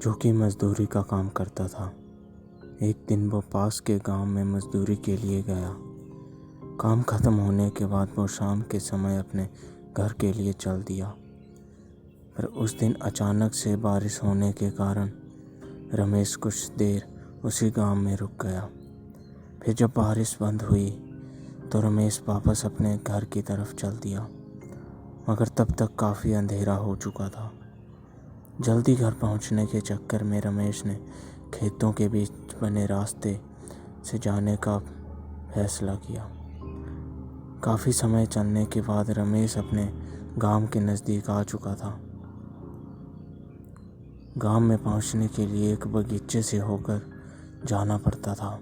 जो कि मज़दूरी का काम करता था। एक दिन वो पास के गांव में मज़दूरी के लिए गया। काम ख़त्म होने के बाद वो शाम के समय अपने घर के लिए चल दिया। पर उस दिन अचानक से बारिश होने के कारण रमेश कुछ देर उसी गांव में रुक गया। फिर जब बारिश बंद हुई तो रमेश वापस अपने घर की तरफ चल दिया, मगर तब तक काफ़ी अंधेरा हो चुका था। जल्दी घर पहुंचने के चक्कर में रमेश ने खेतों के बीच बने रास्ते से जाने का फैसला किया। काफ़ी समय चलने के बाद रमेश अपने गांव के नज़दीक आ चुका था। गांव में पहुंचने के लिए एक बगीचे से होकर जाना पड़ता था।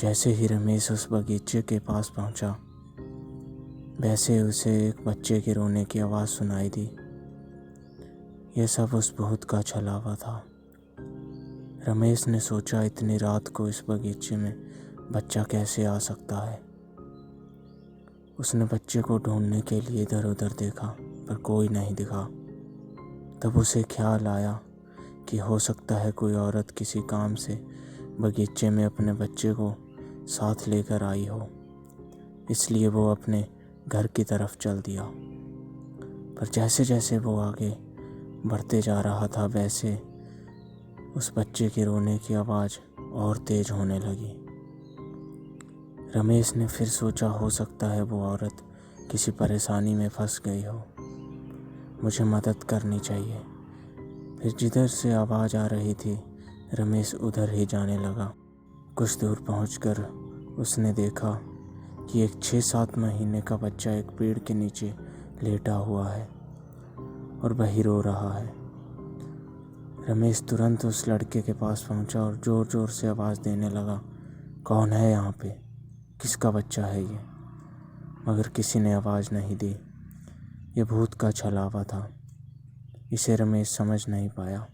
जैसे ही रमेश उस बगीचे के पास पहुंचा, वैसे उसे एक बच्चे के रोने की आवाज़ सुनाई दी। यह सब उस भूत का छलावा था। रमेश ने सोचा, इतनी रात को इस बगीचे में बच्चा कैसे आ सकता है। उसने बच्चे को ढूंढने के लिए इधर उधर देखा, पर कोई नहीं दिखा। तब उसे ख्याल आया कि हो सकता है कोई औरत किसी काम से बगीचे में अपने बच्चे को साथ लेकर आई हो, इसलिए वो अपने घर की तरफ चल दिया। पर जैसे जैसे वो आगे बढ़ते जा रहा था, वैसे उस बच्चे के रोने की आवाज़ और तेज होने लगी। रमेश ने फिर सोचा, हो सकता है वो औरत किसी परेशानी में फंस गई हो, मुझे मदद करनी चाहिए। फिर जिधर से आवाज़ आ रही थी, रमेश उधर ही जाने लगा। कुछ दूर पहुंचकर उसने देखा कि एक 6-7 महीने का बच्चा एक पेड़ के नीचे लेटा हुआ है और वही रो रहा है। रमेश तुरंत उस लड़के के पास पहुंचा और ज़ोर ज़ोर से आवाज़ देने लगा, कौन है यहाँ पे? किसका बच्चा है ये? मगर किसी ने आवाज़ नहीं दी। ये भूत का छलावा था। इसे रमेश समझ नहीं पाया।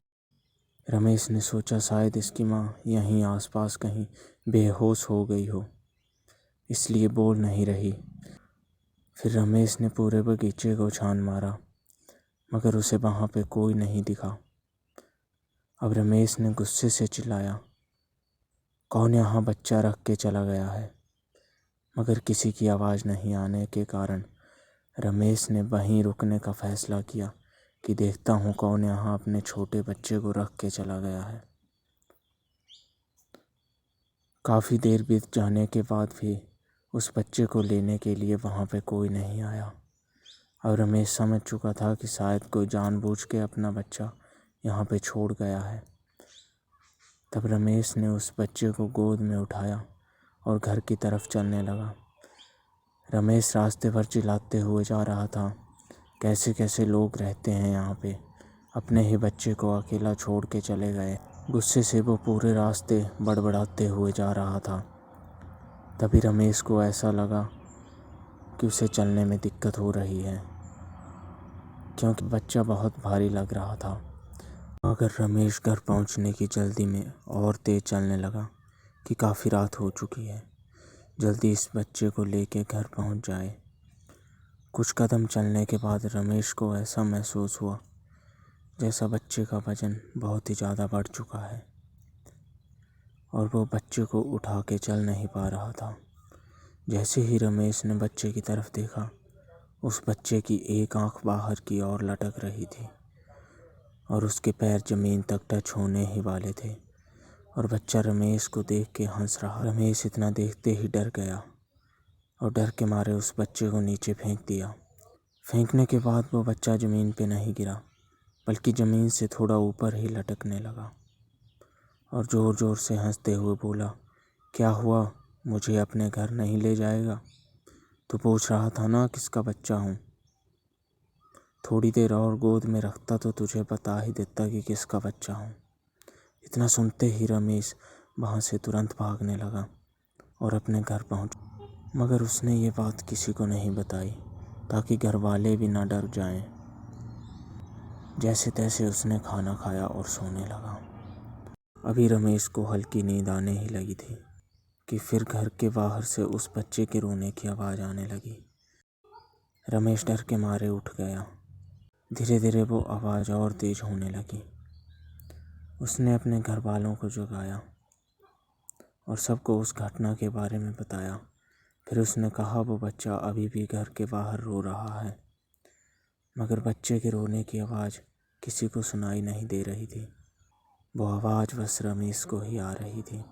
रमेश ने सोचा, शायद इसकी माँ यहीं आसपास कहीं बेहोश हो गई हो, इसलिए बोल नहीं रही। फिर रमेश ने पूरे बगीचे को छान मारा, मगर उसे वहाँ पे कोई नहीं दिखा। अब रमेश ने गुस्से से चिल्लाया, कौन यहाँ बच्चा रख के चला गया है? मगर किसी की आवाज़ नहीं आने के कारण रमेश ने वहीं रुकने का फैसला किया कि देखता हूँ कौन यहाँ अपने छोटे बच्चे को रख के चला गया है। काफ़ी देर बीत जाने के बाद भी उस बच्चे को लेने के लिए वहाँ पे कोई नहीं आया। और रमेश समझ चुका था कि शायद कोई जानबूझ के अपना बच्चा यहाँ पे छोड़ गया है। तब रमेश ने उस बच्चे को गोद में उठाया और घर की तरफ चलने लगा। रमेश रास्ते भर चिल्लाते हुए जा रहा था, कैसे कैसे लोग रहते हैं यहाँ पे, अपने ही बच्चे को अकेला छोड़ के चले गए। गुस्से से वो पूरे रास्ते बड़बड़ाते हुए जा रहा था। तभी रमेश को ऐसा लगा कि उसे चलने में दिक्कत हो रही है, क्योंकि बच्चा बहुत भारी लग रहा था। मगर रमेश घर पहुंचने की जल्दी में और तेज चलने लगा कि काफ़ी रात हो चुकी है, जल्दी इस बच्चे को लेके घर पहुंच जाए। कुछ कदम चलने के बाद रमेश को ऐसा महसूस हुआ जैसा बच्चे का वजन बहुत ही ज़्यादा बढ़ चुका है और वो बच्चे को उठा के चल नहीं पा रहा था। जैसे ही रमेश ने बच्चे की तरफ देखा, उस बच्चे की एक आंख बाहर की ओर लटक रही थी और उसके पैर ज़मीन तक टच होने ही वाले थे और बच्चा रमेश को देख के हंस रहा। रमेश इतना देखते ही डर गया और डर के मारे उस बच्चे को नीचे फेंक दिया। फेंकने के बाद वो बच्चा ज़मीन पे नहीं गिरा, बल्कि ज़मीन से थोड़ा ऊपर ही लटकने लगा और ज़ोर ज़ोर से हंसते हुए बोला, क्या हुआ, मुझे अपने घर नहीं ले जाएगा? तू पूछ रहा था ना किसका बच्चा हूँ। थोड़ी देर और गोद में रखता तो तुझे बता ही देता कि किसका बच्चा हूँ। इतना सुनते ही रमेश वहाँ से तुरंत भागने लगा और अपने घर पहुँच। मगर उसने ये बात किसी को नहीं बताई, ताकि घर वाले भी ना डर जाएं। जैसे तैसे उसने खाना खाया और सोने लगा। अभी रमेश को हल्की नींद आने ही लगी थी कि फिर घर के बाहर से उस बच्चे के रोने की आवाज़ आने लगी। रमेश डर के मारे उठ गया। धीरे धीरे वो आवाज़ और तेज होने लगी। उसने अपने घर वालों को जगाया और सबको उस घटना के बारे में बताया। फिर उसने कहा वो बच्चा अभी भी घर के बाहर रो रहा है, मगर बच्चे के रोने की आवाज़ किसी को सुनाई नहीं दे रही थी। वो आवाज़ बस रमेश को ही आ रही थी।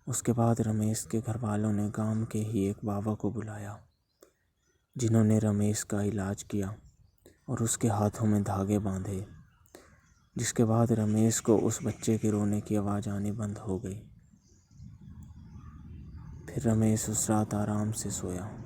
उसके बाद रमेश के घर वालों ने गांव के ही एक बाबा को बुलाया, जिन्होंने रमेश का इलाज किया और उसके हाथों में धागे बांधे, जिसके बाद रमेश को उस बच्चे के रोने की आवाज़ आनी बंद हो गई। फिर रमेश उस रात आराम से सोया।